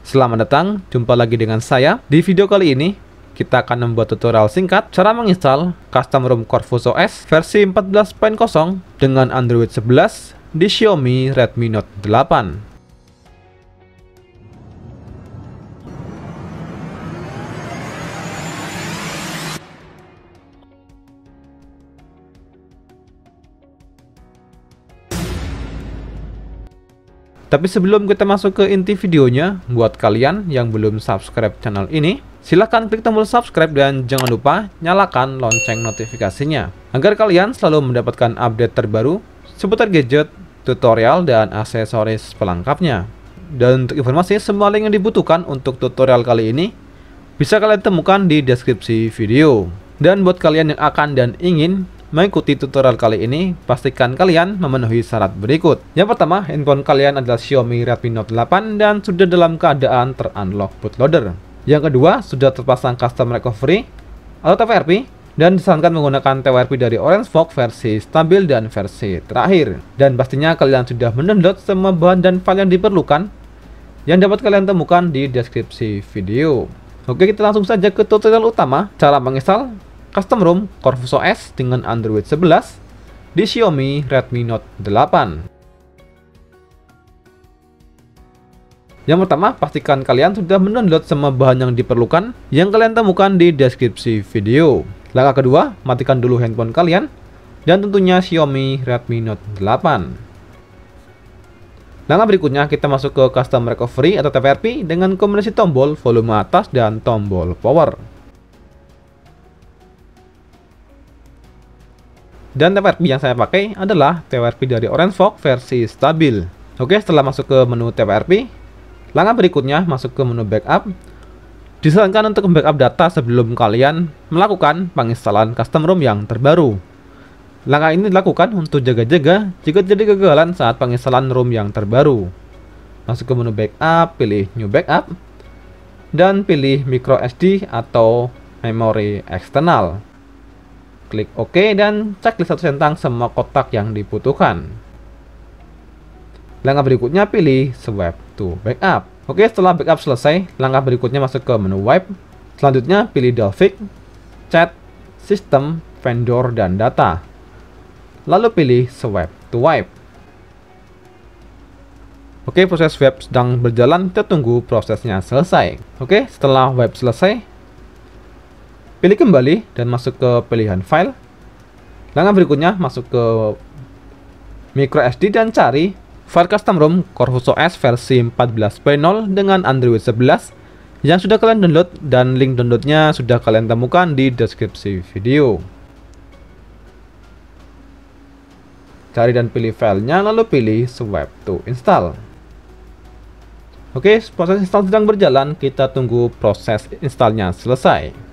Selamat datang, jumpa lagi dengan saya. Di video kali ini, kita akan membuat tutorial singkat cara menginstal custom ROM Corvus OS versi 14.0 dengan Android 11 di Xiaomi Redmi Note 8. Tapi sebelum kita masuk ke inti videonya, buat kalian yang belum subscribe channel ini, silahkan klik tombol subscribe dan jangan lupa nyalakan lonceng notifikasinya, agar kalian selalu mendapatkan update terbaru seputar gadget, tutorial, dan aksesoris pelengkapnya. Dan untuk informasi, semua link yang dibutuhkan untuk tutorial kali ini bisa kalian temukan di deskripsi video. Dan buat kalian yang akan dan ingin mengikuti tutorial kali ini, pastikan kalian memenuhi syarat berikut. Yang pertama, handphone kalian adalah Xiaomi Redmi Note 8 dan sudah dalam keadaan ter-unlock bootloader. Yang kedua, sudah terpasang custom recovery atau TWRP dan disarankan menggunakan TWRP dari Orangevox versi stabil dan versi terakhir. Dan pastinya kalian sudah mendownload semua bahan dan file yang diperlukan yang dapat kalian temukan di deskripsi video. Oke, kita langsung saja ke tutorial utama, cara menginstal custom ROM Corvus OS dengan Android 11 di Xiaomi Redmi Note 8. Yang pertama, pastikan kalian sudah mendownload semua bahan yang diperlukan yang kalian temukan di deskripsi video. Langkah kedua, matikan dulu handphone kalian dan tentunya Xiaomi Redmi Note 8. Langkah berikutnya, kita masuk ke custom recovery atau TWRP dengan kombinasi tombol volume atas dan tombol power. Dan TWRP yang saya pakai adalah TWRP dari Orangevox versi stabil. Oke, setelah masuk ke menu TWRP, langkah berikutnya masuk ke menu backup. Disarankan untuk backup data sebelum kalian melakukan penginstalan custom ROM yang terbaru. Langkah ini dilakukan untuk jaga-jaga jika terjadi kegagalan saat penginstalan ROM yang terbaru. Masuk ke menu backup, pilih new backup, dan pilih micro SD atau memori eksternal. Klik OK dan checklist satu centang semua kotak yang dibutuhkan. Langkah berikutnya pilih Swipe to Backup. Oke, setelah backup selesai, langkah berikutnya masuk ke menu Wipe. Selanjutnya pilih Dalvik, Chat, System, Vendor, dan Data. Lalu pilih Swipe to Wipe. Oke, proses wipe sedang berjalan, kita tunggu prosesnya selesai. Oke, setelah wipe selesai, pilih kembali dan masuk ke pilihan file. Langkah berikutnya masuk ke micro SD dan cari file custom ROM Corvus OS versi 14.0 dengan Android 11 yang sudah kalian download, dan link downloadnya sudah kalian temukan di deskripsi video. Cari dan pilih filenya, lalu pilih Swipe to Install. Oke, proses install sedang berjalan, kita tunggu proses installnya selesai.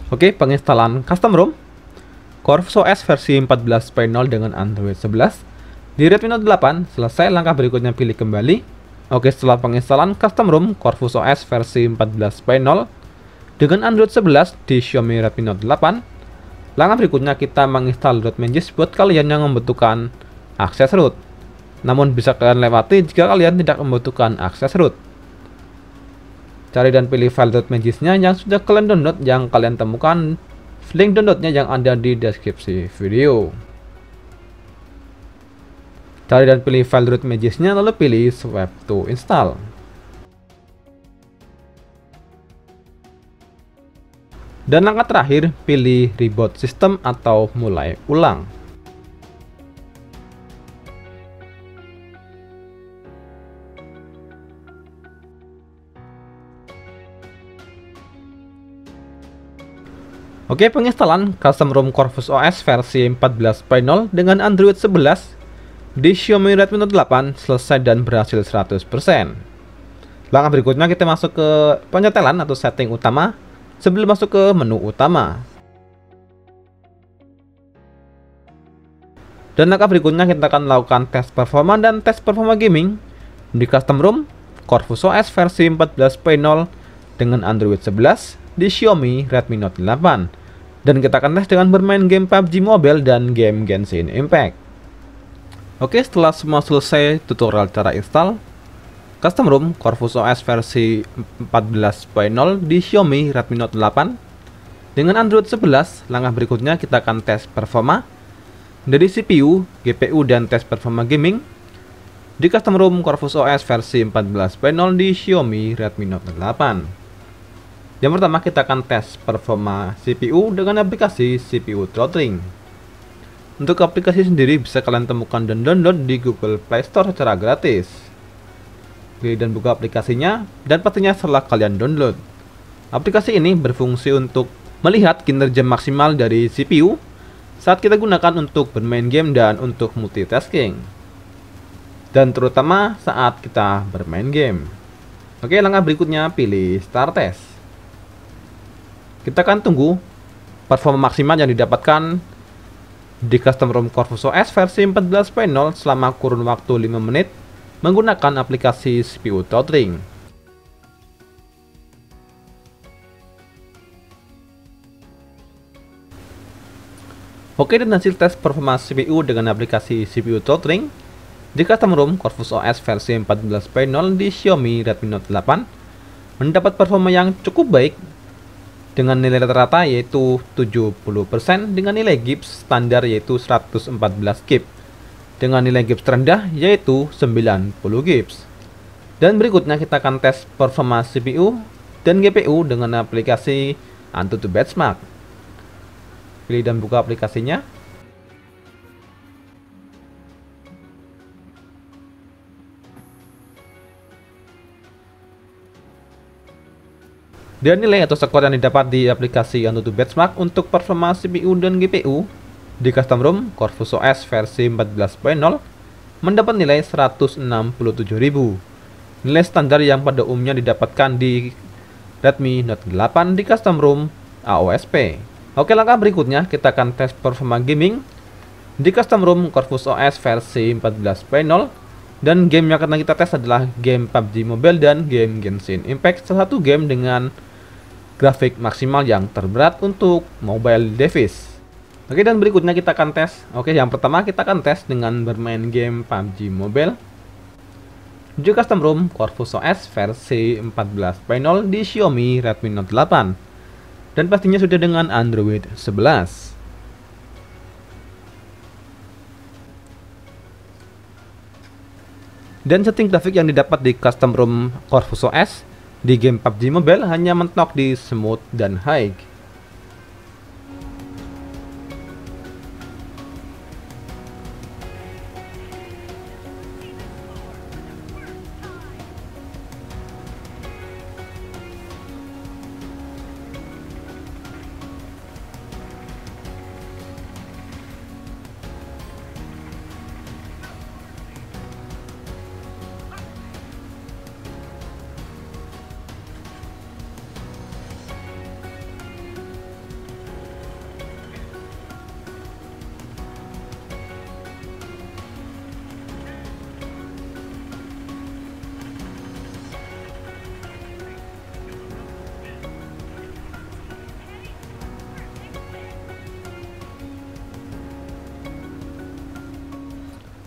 Oke, penginstalan custom ROM Corvus OS versi 14.0 dengan Android 11 di Redmi Note 8 selesai. Langkah berikutnya pilih kembali. Oke, setelah penginstalan custom ROM Corvus OS versi 14.0 dengan Android 11 di Xiaomi Redmi Note 8, langkah berikutnya kita menginstal root managers buat kalian yang membutuhkan akses root. Namun bisa kalian lewati jika kalian tidak membutuhkan akses root. Cari dan pilih file root managers-nya yang sudah kalian download, yang kalian temukan link downloadnya yang ada di deskripsi video. Cari dan pilih file root managers-nya, lalu pilih Swipe to Install. Dan langkah terakhir, pilih Reboot System atau mulai ulang. Oke, penginstalan custom ROM Corvus OS versi 14.0 dengan Android 11 di Xiaomi Redmi Note 8 selesai dan berhasil 100%. Langkah berikutnya kita masuk ke penyetelan atau setting utama sebelum masuk ke menu utama. Dan langkah berikutnya kita akan melakukan tes performa dan tes performa gaming di custom ROM Corvus OS versi 14.0 dengan Android 11 di Xiaomi Redmi Note 8. Dan kita akan tes dengan bermain game PUBG Mobile dan game Genshin Impact. Oke, setelah semua selesai tutorial cara install Custom ROM Corvus OS versi 14.0 di Xiaomi Redmi Note 8 dengan Android 11, langkah berikutnya kita akan tes performa dari CPU, GPU, dan tes performa gaming di Custom ROM Corvus OS versi 14.0 di Xiaomi Redmi Note 8. Yang pertama kita akan tes performa CPU dengan aplikasi CPU Throttling. Untuk aplikasi sendiri bisa kalian temukan dan download di Google Play Store secara gratis. Pilih dan buka aplikasinya, dan pastinya setelah kalian download. Aplikasi ini berfungsi untuk melihat kinerja maksimal dari CPU saat kita gunakan untuk bermain game dan untuk multitasking, dan terutama saat kita bermain game. Oke, langkah berikutnya pilih Start Test. Kita akan tunggu performa maksimal yang didapatkan di Custom ROM Corvus OS versi 14.0 selama kurun waktu 5 menit menggunakan aplikasi CPU Throttling. Oke, dan hasil tes performa CPU dengan aplikasi CPU Throttling di Custom ROM Corvus OS versi 14.0 di Xiaomi Redmi Note 8 mendapat performa yang cukup baik dengan nilai rata-rata yaitu 70% dengan nilai gips standar yaitu 114 gips dengan nilai gips terendah yaitu 90 gips. Dan berikutnya kita akan tes performa CPU dan GPU dengan aplikasi AnTuTu Benchmark. Pilih dan buka aplikasinya. Dan nilai atau skor yang didapat di aplikasi AnTuTu Benchmark untuk performa CPU dan GPU di Custom ROM Corvus OS versi 14.0 mendapat nilai 167.000. Nilai standar yang pada umumnya didapatkan di Redmi Note 8 di Custom ROM AOSP. Oke, langkah berikutnya kita akan tes performa gaming di Custom ROM Corvus OS versi 14.0, dan game yang akan kita tes adalah game PUBG Mobile dan game Genshin Impact, salah satu game dengan grafik maksimal yang terberat untuk mobile device. Oke, dan berikutnya kita akan tes. Oke, yang pertama kita akan tes dengan bermain game PUBG Mobile di Custom ROM Corvus OS versi 14.0 di Xiaomi Redmi Note 8 dan pastinya sudah dengan Android 11. Dan setting grafik yang didapat di Custom ROM Corvus OS di game PUBG Mobile hanya mentok di smooth dan high.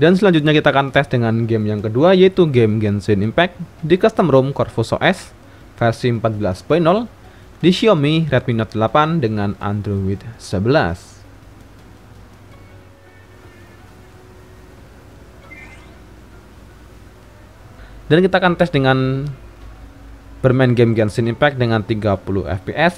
Dan selanjutnya kita akan tes dengan game yang kedua yaitu game Genshin Impact di Custom ROM Corvus OS versi 14.0 di Xiaomi Redmi Note 8 dengan Android 11. Dan kita akan tes dengan bermain game Genshin Impact dengan 30 fps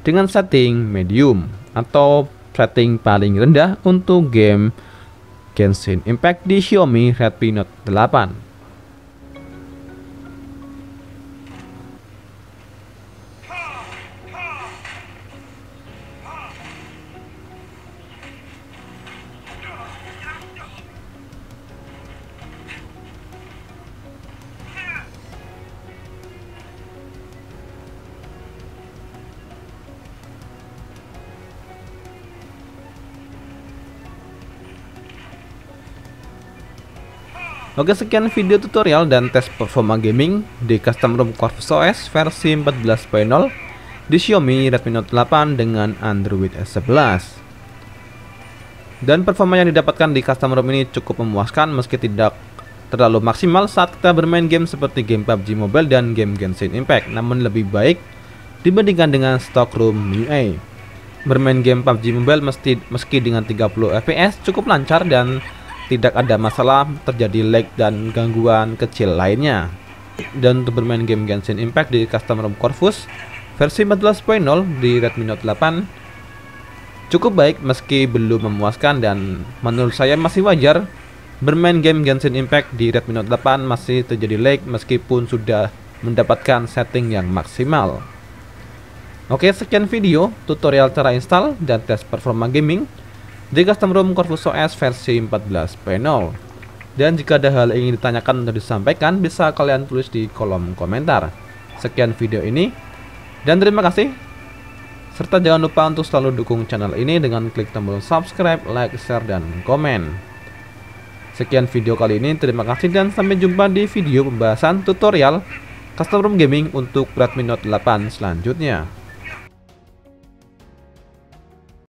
dengan setting medium atau setting paling rendah untuk game Genshin Impact di Xiaomi Redmi Note 8. Oke, sekian video tutorial dan tes performa gaming di Custom ROM Corvus OS versi 14.0 di Xiaomi Redmi Note 8 dengan Android S11. Dan performa yang didapatkan di custom ROM ini cukup memuaskan meski tidak terlalu maksimal saat kita bermain game seperti game PUBG Mobile dan game Genshin Impact, namun lebih baik dibandingkan dengan stock ROM MIUI. Bermain game PUBG Mobile meski dengan 30 fps cukup lancar dan tidak ada masalah terjadi lag dan gangguan kecil lainnya. Dan untuk bermain game Genshin Impact di custom ROM Corvus versi 14.0 di Redmi Note 8 cukup baik meski belum memuaskan, dan menurut saya masih wajar bermain game Genshin Impact di Redmi Note 8 masih terjadi lag meskipun sudah mendapatkan setting yang maksimal. Oke, sekian video tutorial cara install dan tes performa gaming di custom ROM Corvus OS versi 14.0. Dan jika ada hal yang ingin ditanyakan atau disampaikan, bisa kalian tulis di kolom komentar. Sekian video ini, dan terima kasih. Serta jangan lupa untuk selalu dukung channel ini dengan klik tombol subscribe, like, share, dan komen. Sekian video kali ini, terima kasih dan sampai jumpa di video pembahasan tutorial custom ROM gaming untuk Redmi Note 8 selanjutnya.